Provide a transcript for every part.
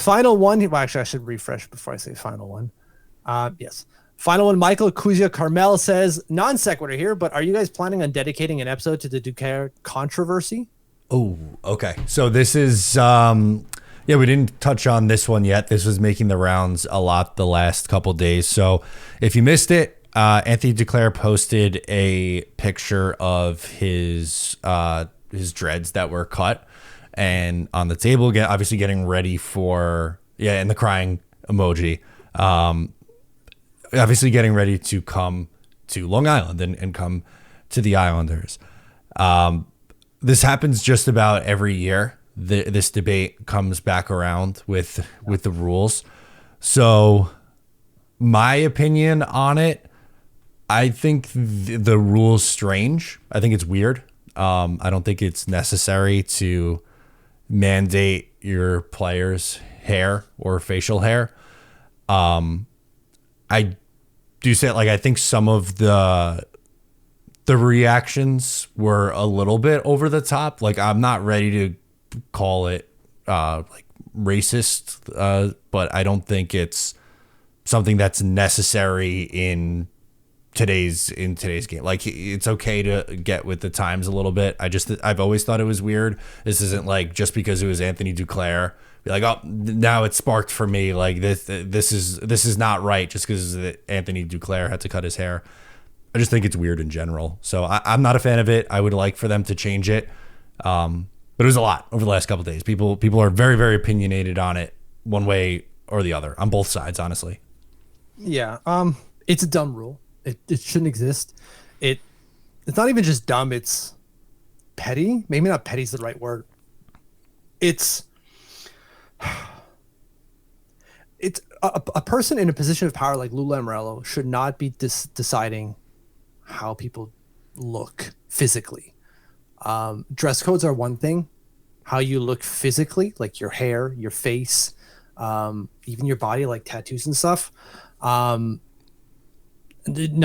final one. Well, actually, I should refresh before I say final one. Yes. Final one, Michael Kuzia Carmel says, non sequitur here, but are you guys planning on dedicating an episode to the Duclair controversy? Oh, okay. So this is, we didn't touch on this one yet. This was making the rounds a lot the last couple days. So if you missed it, Anthony Duclair posted a picture of his dreads that were cut and on the table, obviously getting ready for, and the crying emoji. Obviously getting ready to come to Long Island and come to the Islanders. This happens just about every year. This debate comes back around with the rules. So my opinion on it, I think the rule's strange. I think it's weird. I don't think it's necessary to mandate your players' hair or facial hair. I do say, like, I think some of the reactions were a little bit over the top. Like, I'm not ready to call it like racist, but I don't think it's something that's necessary in today's game. Like, it's okay to get with the times a little bit. I've always thought it was weird. This isn't like just because it was Anthony Duclair, be like, oh, now it's sparked for me. Like this is not right just because Anthony Duclair had to cut his hair. I just think it's weird in general. So I'm not a fan of it. I would like for them to change it. But it was a lot over the last couple of days. People are very, very opinionated on it one way or the other on both sides, honestly. Yeah. It's a dumb rule. It shouldn't exist. It's not even just dumb. It's petty. Maybe not petty is the right word. It's a person in a position of power like Lou Lamoriello should not be deciding how people look physically. Dress codes are one thing. How you look physically, like your hair, your face, even your body, like tattoos and stuff. No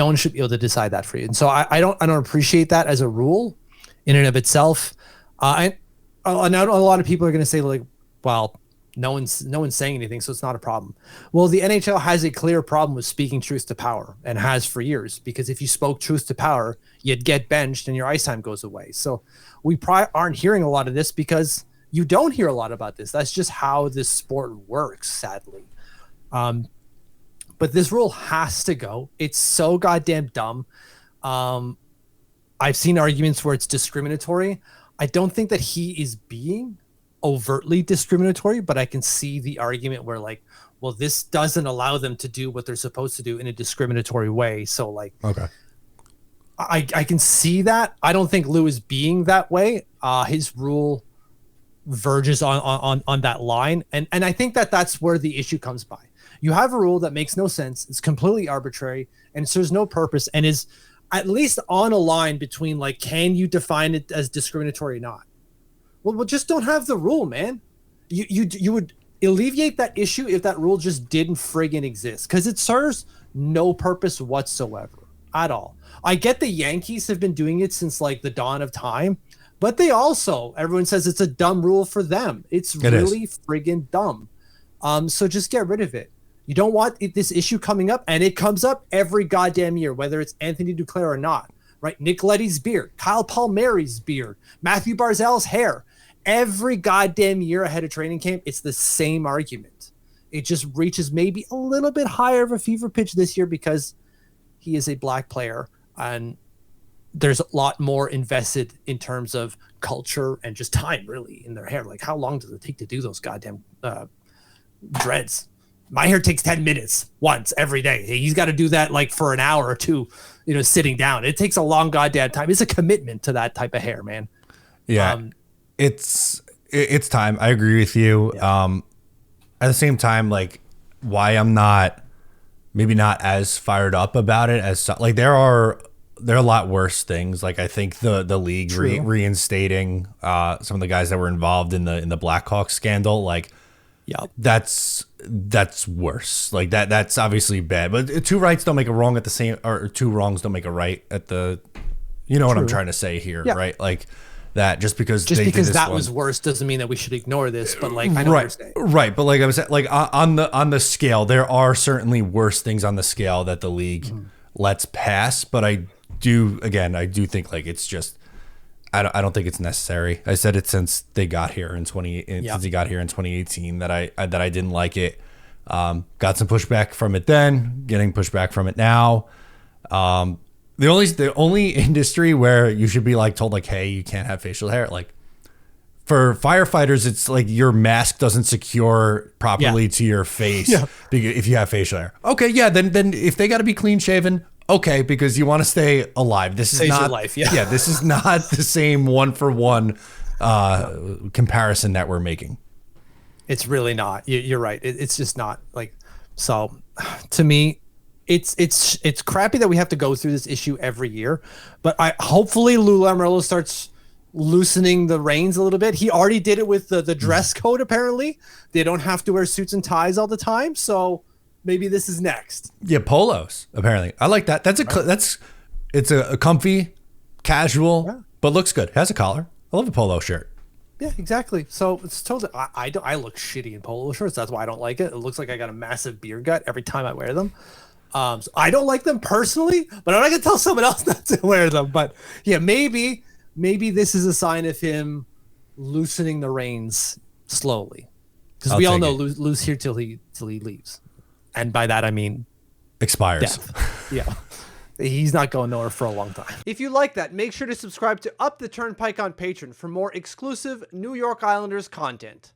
one should be able to decide that for you. And so I don't appreciate that as a rule in and of itself. And a lot of people are going to say, like, well, no one's saying anything, so it's not a problem. Well, the NHL has a clear problem with speaking truth to power and has for years, because if you spoke truth to power, you'd get benched and your ice time goes away. So we probably aren't hearing a lot of this because you don't hear a lot about this. That's just how this sport works, sadly. But this rule has to go. It's so goddamn dumb. I've seen arguments where it's discriminatory. I don't think that he is being overtly discriminatory, but I can see the argument where, like, well, this doesn't allow them to do what they're supposed to do in a discriminatory way. So, like, okay, I can see that. I don't think Lou is being that way. His rule verges on that line, and I think that's where the issue comes by. You have a rule that makes no sense. It's completely arbitrary and serves no purpose, and is at least on a line between, like, can you define it as discriminatory or not? Well, just don't have the rule, man. You would alleviate that issue if that rule just didn't friggin' exist, because it serves no purpose whatsoever at all. I get the Yankees have been doing it since, like, the dawn of time, but they also, everyone says it's a dumb rule for them. It's really friggin' dumb. So just get rid of it. You don't want this issue coming up, and it comes up every goddamn year, whether it's Anthony Duclair or not, right? Nick Leddy's beard, Kyle Palmieri's beard, Matthew Barzal's hair. Every goddamn year ahead of training camp, it's the same argument. It just reaches maybe a little bit higher of a fever pitch this year because he is a black player, and there's a lot more invested in terms of culture and just time, really, in their hair. Like, how long does it take to do those goddamn dreads? My hair takes 10 minutes once every day. He's got to do that, like, for an hour or two, sitting down. It takes a long goddamn time. It's a commitment to that type of hair, man. Yeah. It's time. I agree with you. Yeah. At the same time, like, why I'm maybe not as fired up about it as, like, there are a lot worse things. Like, I think the league reinstating some of the guys that were involved in the Blackhawks scandal, like, yeah, that's worse. Like, that's obviously bad. But two rights don't make a wrong or two wrongs don't make a right at the, what I'm trying to say here, yeah. Right? Like, that just because that was worse doesn't mean that we should ignore this. But like, I know what you're saying. Right. But like I was saying, like on the scale, there are certainly worse things on the scale that the league lets pass. But I do think like it's just, I don't think it's necessary. I said it since they got here since he got here in 2018 that I didn't like it. Got some pushback from it then, getting pushback from it now. The only industry where you should be like told like, hey, you can't have facial hair. Like for firefighters, it's like your mask doesn't secure properly to your face if you have facial hair. Okay, yeah, then if they got to be clean shaven, okay, because you want to stay alive. This is not your life. This is not the same 1-for-1 comparison that we're making. It's really not. You're right. It's just not like. So, to me, it's crappy that we have to go through this issue every year. But hopefully Lou Lamoriello starts loosening the reins a little bit. He already did it with the dress code. Apparently, they don't have to wear suits and ties all the time. So maybe this is next. Yeah, polos. Apparently, I like that. It's a comfy, casual, but looks good. Has a collar. I love a polo shirt. Yeah, exactly. So it's totally. I look shitty in polo shirts. That's why I don't like it. It looks like I got a massive beer gut every time I wear them. So I don't like them personally, but I'm not gonna tell someone else not to wear them. But yeah, maybe this is a sign of him loosening the reins slowly, because we all know Lou's here till he leaves, and by that I mean expires. Death. Yeah. He's not going nowhere for a long time. If you like that, make sure to subscribe to Up the Turnpike on Patreon for more exclusive New York Islanders content.